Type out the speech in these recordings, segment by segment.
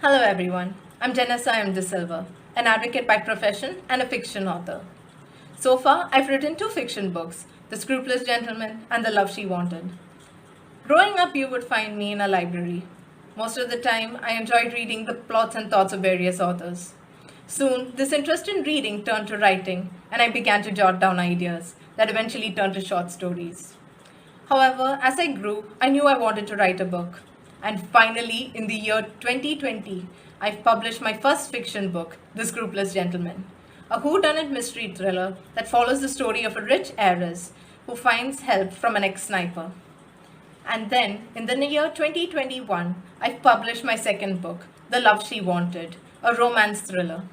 Hello everyone, I'm Jenessa M D'silva, an advocate by profession and a fiction author. So far, I've written two fiction books, The Scrupulous Gentleman and The Love She Wanted. Growing up, you would find me in a library. Most of the time, I enjoyed reading the plots and thoughts of various authors. Soon, this interest in reading turned to writing, and I began to jot down ideas that eventually turned to short stories. However, as I grew, I knew I wanted to write a book. And finally, in the year 2020, I've published my first fiction book, The Scrupulous Gentleman, a whodunit mystery thriller that follows the story of a rich heiress who finds help from an ex-sniper. And then, in the year 2021, I've published my second book, The Love She Wanted, a romance thriller.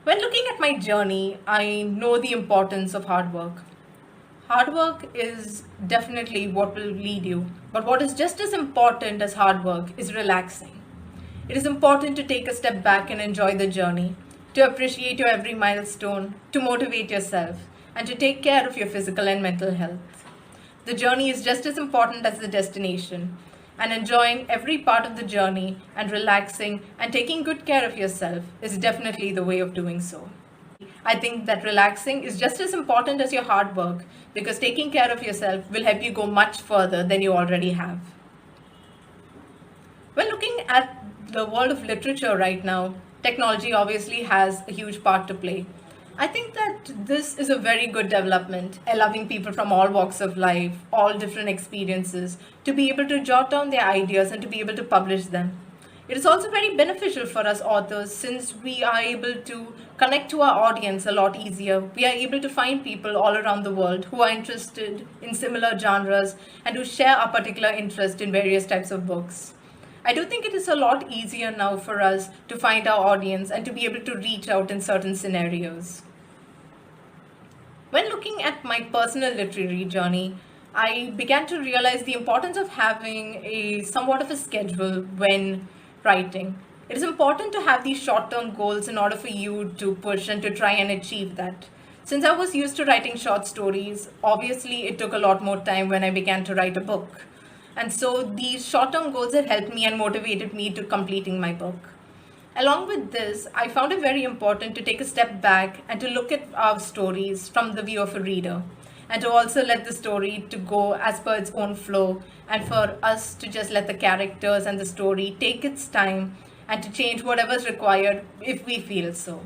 When looking at my journey, I know the importance of hard work. Hard work is definitely what will lead you, but what is just as important as hard work is relaxing. It is important to take a step back and enjoy the journey, to appreciate your every milestone, to motivate yourself, and to take care of your physical and mental health. The journey is just as important as the destination, and enjoying every part of the journey and relaxing and taking good care of yourself is definitely the way of doing so. I think that relaxing is just as important as your hard work because taking care of yourself will help you go much further than you already have. When looking at the world of literature right now, technology obviously has a huge part to play. I think that this is a very good development, allowing people from all walks of life, all different experiences, to be able to jot down their ideas and to be able to publish them. It is also very beneficial for us authors since we are able to connect to our audience a lot easier. We are able to find people all around the world who are interested in similar genres and who share our particular interest in various types of books. I do think it is a lot easier now for us to find our audience and to be able to reach out in certain scenarios. When looking at my personal literary journey, I began to realize the importance of having a somewhat of a schedule when writing. It is important to have these short-term goals in order for you to push and to try and achieve that. Since I was used to writing short stories, obviously it took a lot more time when I began to write a book. And so these short-term goals have helped me and motivated me to completing my book. Along with this, I found it very important to take a step back and to look at our stories from the view of a reader, and to also let the story to go as per its own flow, and for us to just let the characters and the story take its time and to change whatever is required if we feel so.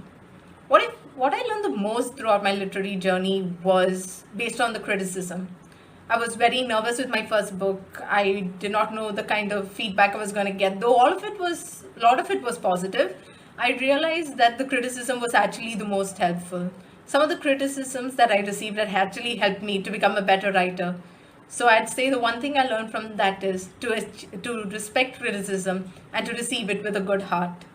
What I learned the most throughout my literary journey was based on the criticism. I was very nervous with my first book. I did not know the kind of feedback I was going to get, though a lot of it was positive. I realized that the criticism was actually the most helpful. Some of the criticisms that I received had actually helped me to become a better writer. So I'd say the one thing I learned from that is to respect criticism and to receive it with a good heart.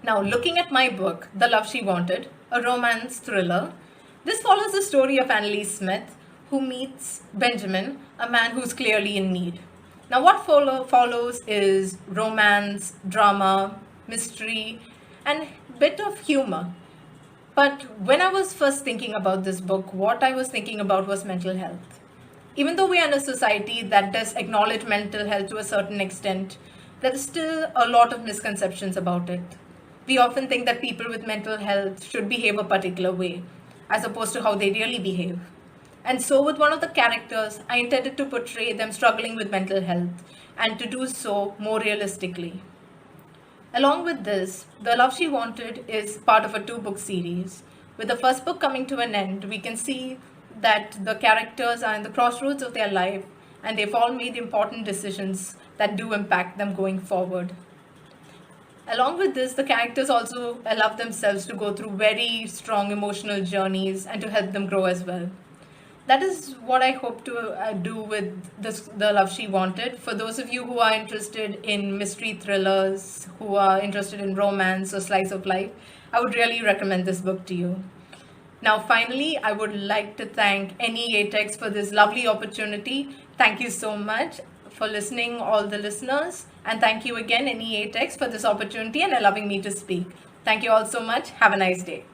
Now, looking at my book, The Love She Wanted, a romance thriller, this follows the story of Annalise Smith, who meets Benjamin, a man who's clearly in need. Now, what follows is romance, drama, mystery, and a bit of humor. But when I was first thinking about this book, what I was thinking about was mental health. Even though we are in a society that does acknowledge mental health to a certain extent, there is still a lot of misconceptions about it. We often think that people with mental health should behave a particular way, as opposed to how they really behave. And so with one of the characters, I intended to portray them struggling with mental health and to do so more realistically. Along with this, The Love She Wanted is part of a two-book series. With the first book coming to an end, we can see that the characters are in the crossroads of their life and they've all made important decisions that do impact them going forward. Along with this, the characters also allow themselves to go through very strong emotional journeys and to help them grow as well. That is what I hope to do with The Love She Wanted. For those of you who are interested in mystery thrillers, who are interested in romance or slice of life, I would really recommend this book to you. Now, finally, I would like to thank NE8x for this lovely opportunity. Thank you so much for listening, all the listeners. And thank you again, NE8x, for this opportunity and allowing me to speak. Thank you all so much. Have a nice day.